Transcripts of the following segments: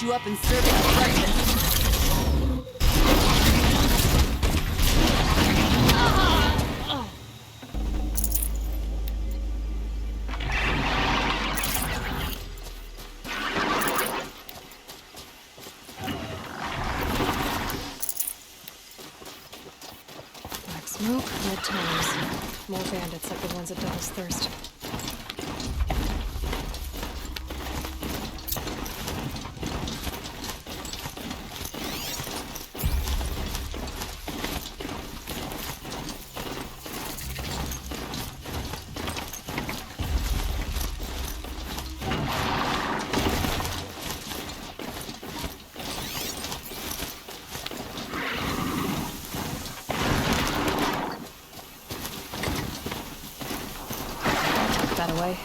put you up and serve it for breakfast. Black smoke, red tires. More bandits like the ones at Devil's Thirst. That away.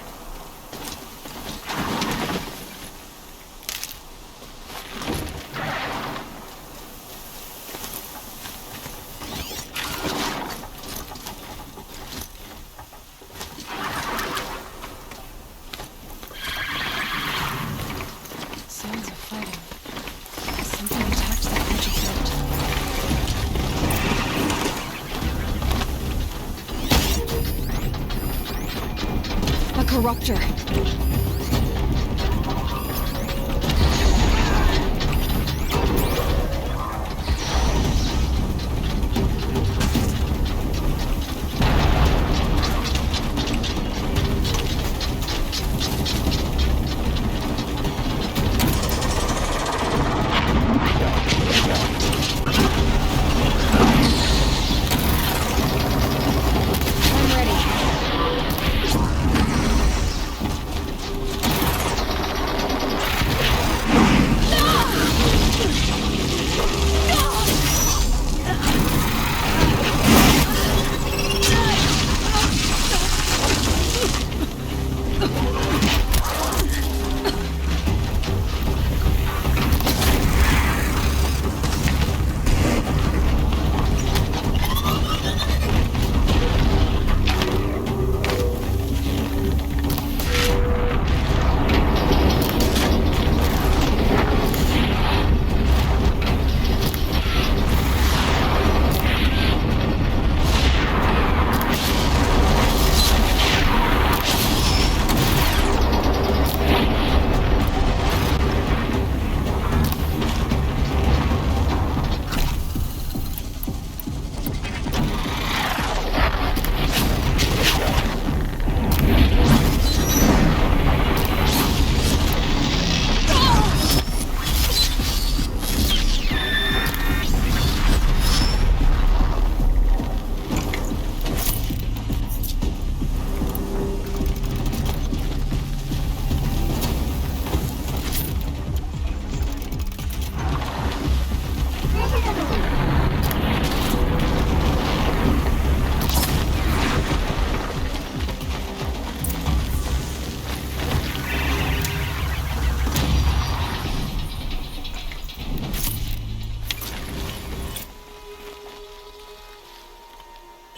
Sounds of fighting. Something attacked that magic boat. A corruptor. I'm ready.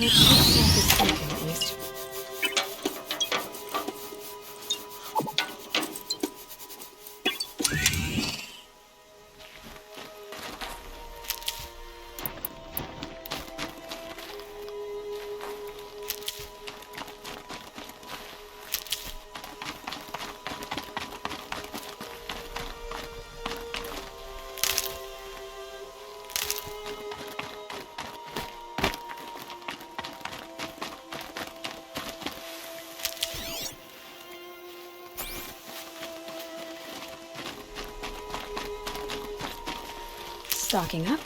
It looks like it's working, at least. Stocking up.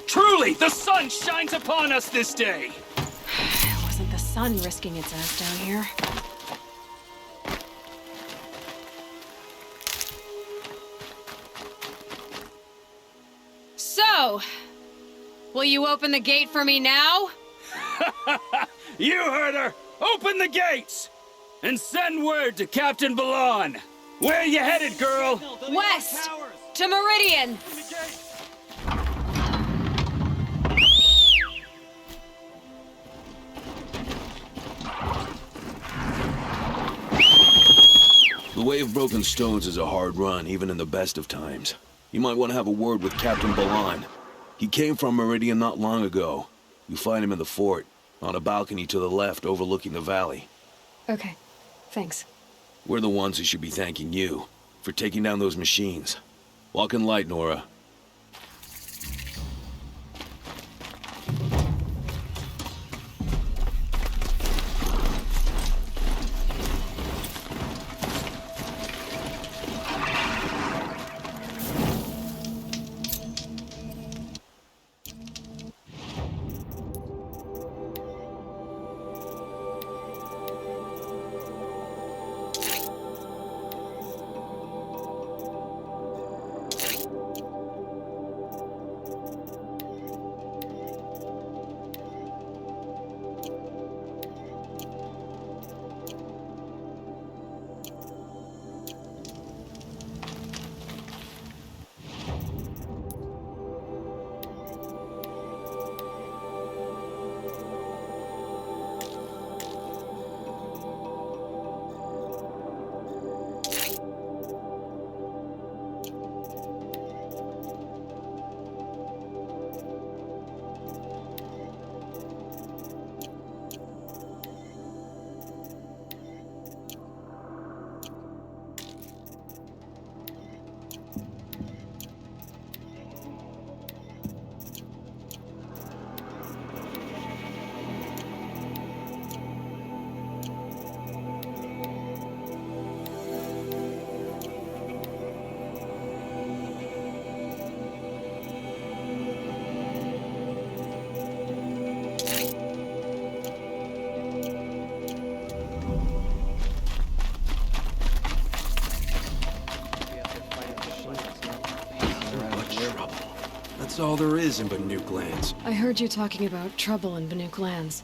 Truly, the sun shines upon us this day! It wasn't the sun risking its ass down here. So, will you open the gate for me now? You heard her! Open the gates! And send word to Captain Balan! Where you headed, girl? West! To Meridian! The Way of Broken Stones is a hard run, even in the best of times. You might want to have a word with Captain Balan. He came from Meridian not long ago. You find him in the fort, on a balcony to the left overlooking the valley. Okay, thanks. We're the ones who should be thanking you for taking down those machines. Walk in light, Nora. That's all there is in Banuk lands. I heard you talking about trouble in Banuk lands.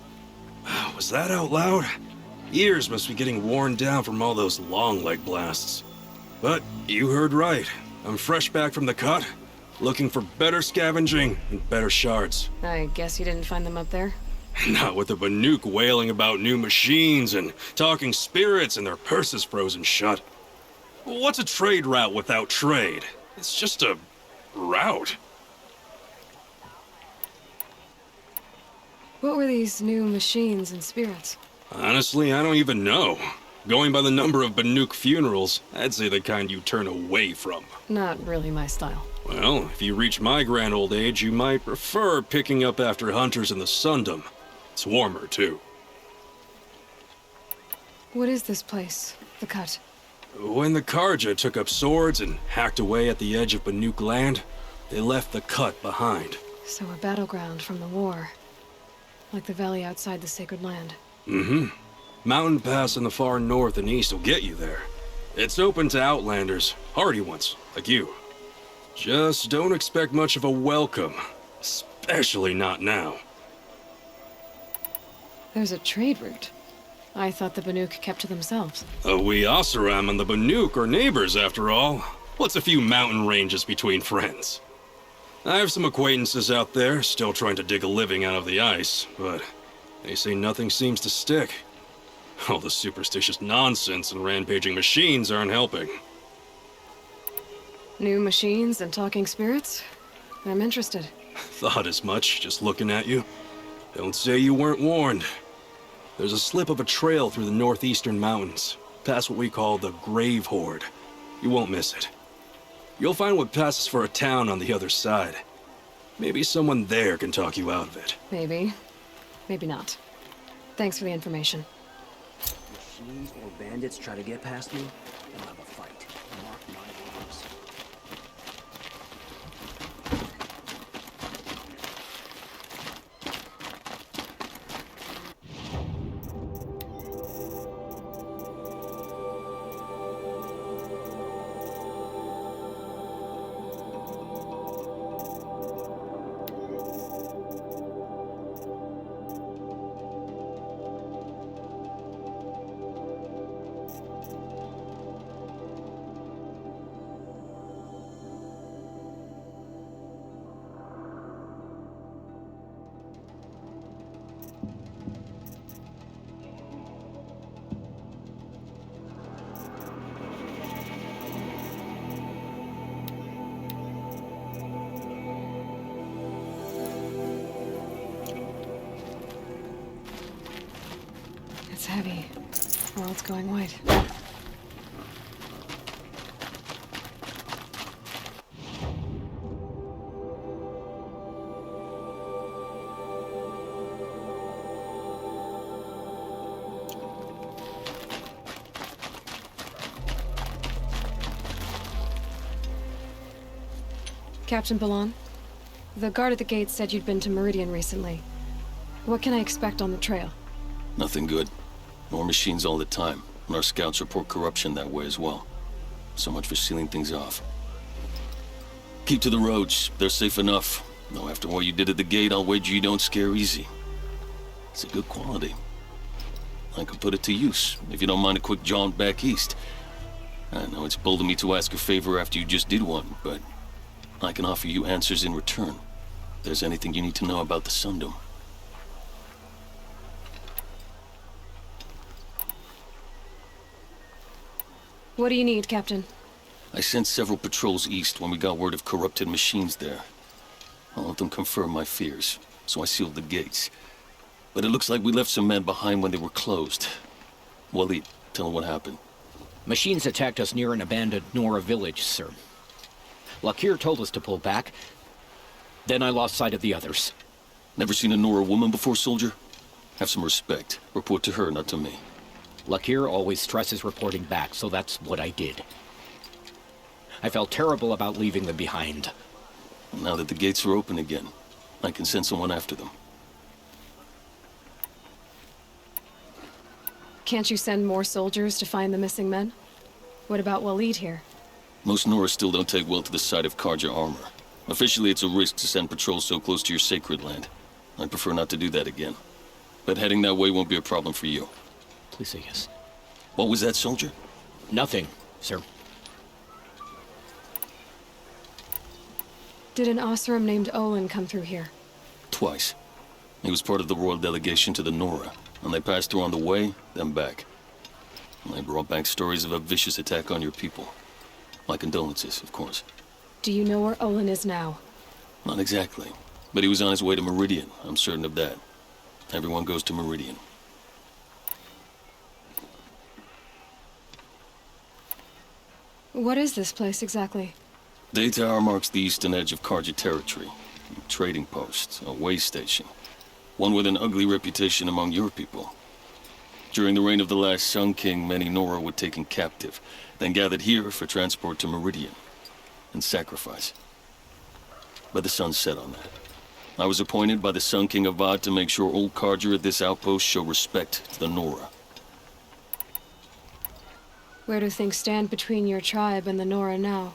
Was that out loud? Ears must be getting worn down from all those long leg blasts. But you heard right. I'm fresh back from the cut, looking for better scavenging and better shards. I guess you didn't find them up there? Not with the Banuk wailing about new machines and talking spirits and their purses frozen shut. What's a trade route without trade? It's just a route. What were these new machines and spirits? Honestly, I don't even know. Going by the number of Banuk funerals, I'd say the kind you turn away from. Not really my style. Well, if you reach my grand old age, you might prefer picking up after hunters in the Sundom. It's warmer, too. What is this place? The Cut? When the Karja took up swords and hacked away at the edge of Banuk land, they left the Cut behind. So a battleground from the war. Like the valley outside the Sacred Land. Mm-hmm. Mountain Pass in the far north and east will get you there. It's open to outlanders, hardy ones, like you. Just don't expect much of a welcome, especially not now. There's a trade route. I thought the Banuk kept to themselves. We Oseram and the Banuk are neighbors, after all. What's a few mountain ranges between friends? I have some acquaintances out there, still trying to dig a living out of the ice, but they say nothing seems to stick. All the superstitious nonsense and rampaging machines aren't helping. New machines and talking spirits? I'm interested. Thought as much, just looking at you. Don't say you weren't warned. There's a slip of a trail through the northeastern mountains, past what we call the Grave Horde. You won't miss it. You'll find what passes for a town on the other side. Maybe someone there can talk you out of it. Maybe. Maybe not. Thanks for the information. Machines or bandits try to get past me, we'll have a fight. Mark my words. heavy. World's going white. Captain Ballon, the guard at the gate said you'd been to Meridian recently. What can I expect on the trail? Nothing good. More machines all the time, and our scouts report corruption that way as well. So much for sealing things off. Keep to the roads. They're safe enough. Though after what you did at the gate, I'll wager you don't scare easy. It's a good quality. I could put it to use, if you don't mind a quick jaunt back east. I know it's bold of me to ask a favor after you just did one, but I can offer you answers in return. If there's anything you need to know about the Sundom. What do you need, Captain? I sent several patrols east when we got word of corrupted machines there. All of them confirmed my fears, so I sealed the gates. But it looks like we left some men behind when they were closed. Waleed, tell them what happened. Machines attacked us near an abandoned Nora village, sir. Lakir told us to pull back. Then I lost sight of the others. Never seen a Nora woman before, soldier? Have some respect. Report to her, not to me. Lakir always stresses reporting back, so that's what I did. I felt terrible about leaving them behind. Now that the gates are open again, I can send someone after them. Can't you send more soldiers to find the missing men? What about Waleed here? Most Nora still don't take well to the sight of Carja armor. Officially, it's a risk to send patrols so close to your sacred land. I'd prefer not to do that again. But heading that way won't be a problem for you. Please say yes. What was that, soldier? Nothing, sir. Did an Oseram named Olin come through here? Twice. He was part of the royal delegation to the Nora, and they passed through on the way, then back. And they brought back stories of a vicious attack on your people. My condolences, of course. Do you know where Olin is now? Not exactly, but he was on his way to Meridian, I'm certain of that. Everyone goes to Meridian. What is this place exactly? Daytower marks the eastern edge of Carja territory. A trading post, a way station. One with an ugly reputation among your people. During the reign of the last Sun King, many Nora were taken captive, then gathered here for transport to Meridian, and sacrifice. But the sun set on that. I was appointed by the Sun King Avad to make sure old Carja at this outpost show respect to the Nora. Where do things stand between your tribe and the Nora now?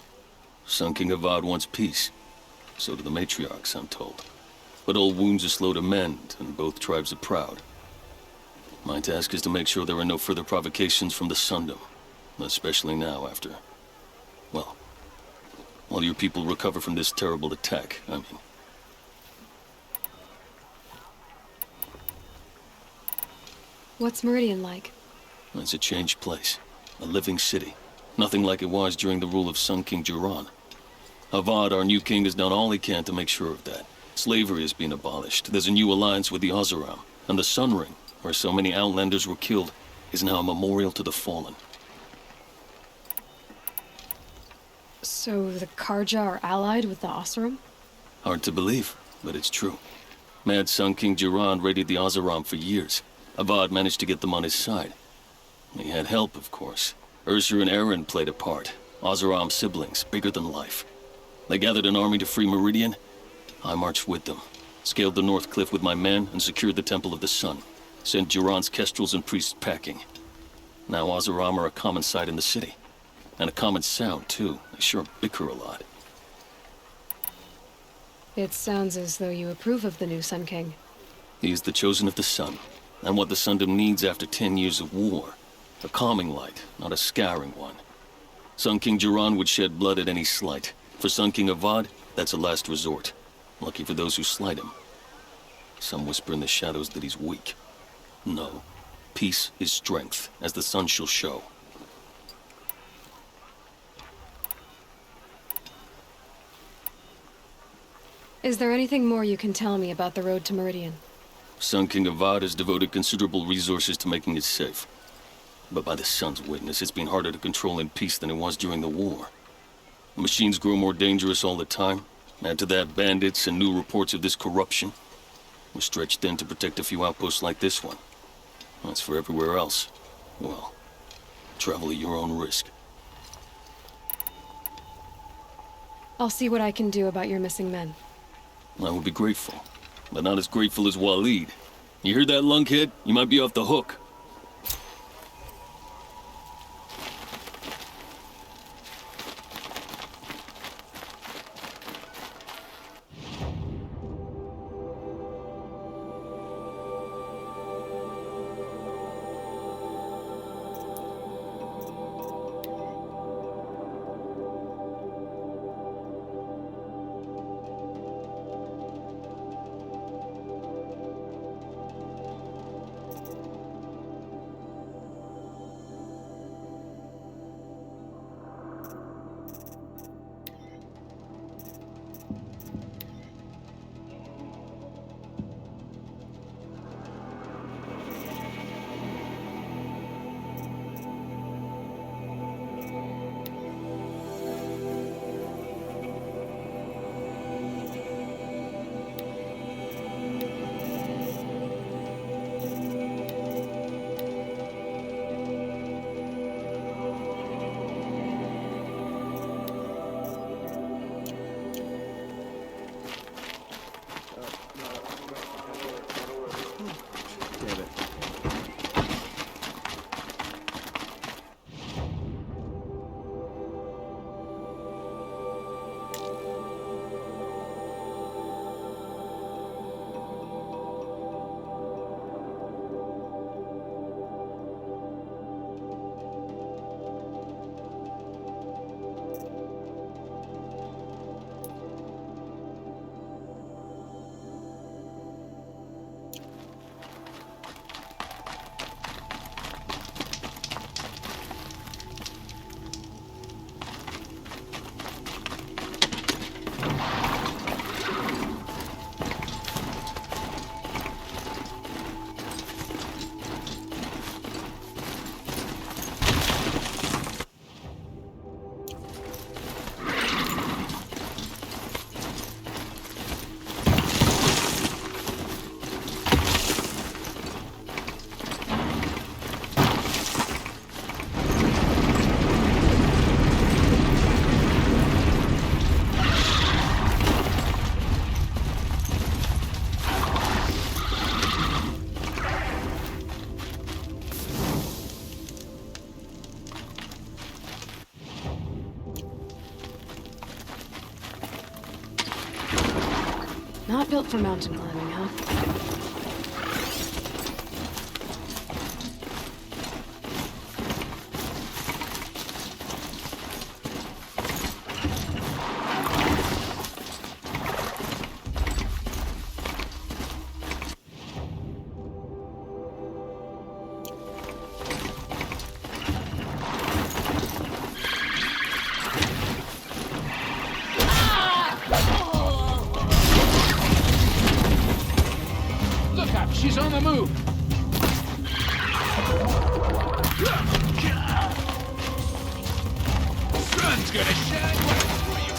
Sun King Avad wants peace. So do the matriarchs, I'm told. But old wounds are slow to mend, and both tribes are proud. My task is to make sure there are no further provocations from the Sundom. Especially now, after... well... while your people recover from this terrible attack, I mean. What's Meridian like? It's a changed place. A living city. Nothing like it was during the rule of Sun King Jiran. Avad, our new king, has done all he can to make sure of that. Slavery has been abolished. There's a new alliance with the Oseram. And the Sun Ring, where so many Outlanders were killed, is now a memorial to the fallen. So the Carja are allied with the Oseram? Hard to believe, but it's true. Mad Sun King Jiran raided the Oseram for years. Avad managed to get them on his side. He had help, of course. Ursur and Eren played a part. Oseram siblings, bigger than life. They gathered an army to free Meridian. I marched with them. Scaled the North Cliff with my men and secured the Temple of the Sun. Sent Jiran's kestrels and priests packing. Now Oseram are a common sight in the city. And a common sound, too. They sure bicker a lot. It sounds as though you approve of the new Sun King. He is the chosen of the Sun. And what the Sundom needs after 10 years of war. A calming light, not a scouring one. Sun King Jiran would shed blood at any slight. For Sun King Avad, that's a last resort. Lucky for those who slight him. Some whisper in the shadows that he's weak. No. Peace is strength, as the sun shall show. Is there anything more you can tell me about the road to Meridian? Sun King Avad has devoted considerable resources to making it safe. But by the Sun's witness, it's been harder to control in peace than it was during the war. The machines grow more dangerous all the time. Add to that bandits and new reports of this corruption. We're stretched thin to protect a few outposts like this one. As for everywhere else, well, travel at your own risk. I'll see what I can do about your missing men. I would be grateful, but not as grateful as Waleed. You hear that, lunkhead? You might be off the hook. Not built for mountain climbing, huh? She's on the move! Sun's gonna shine bright for you!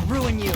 ruin you.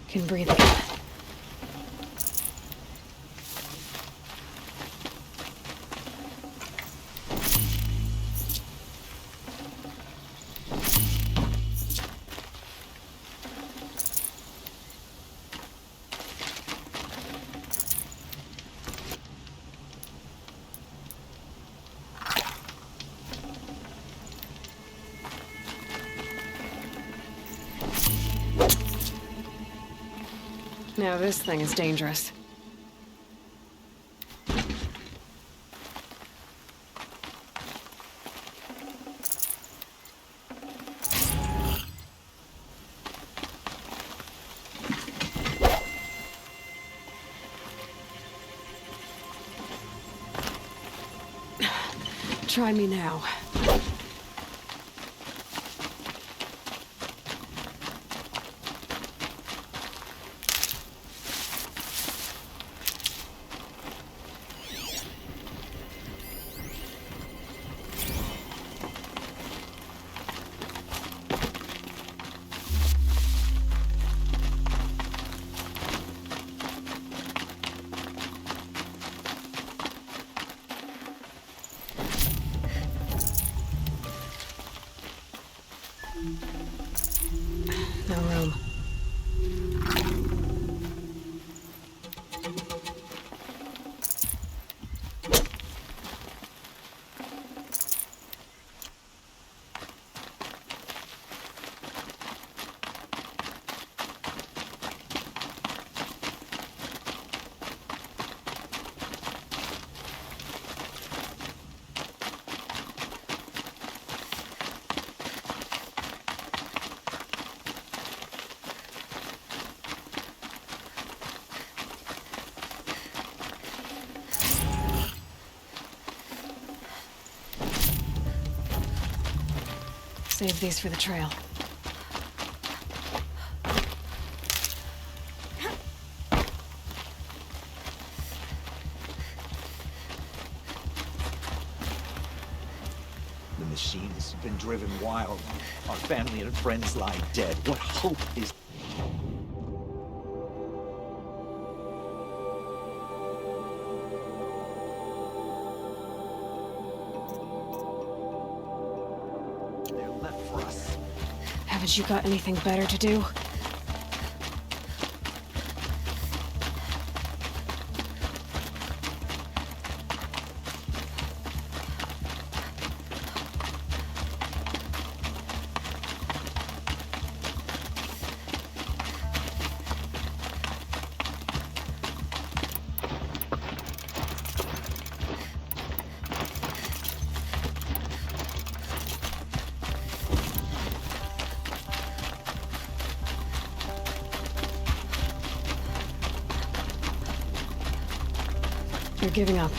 Can breathe again. Now this thing is dangerous. Try me now. No room. Save these for the trail. The machine has been driven wild. Our family and friends lie dead. What hope is... They're left for us. Haven't you got anything better to do? You're giving up.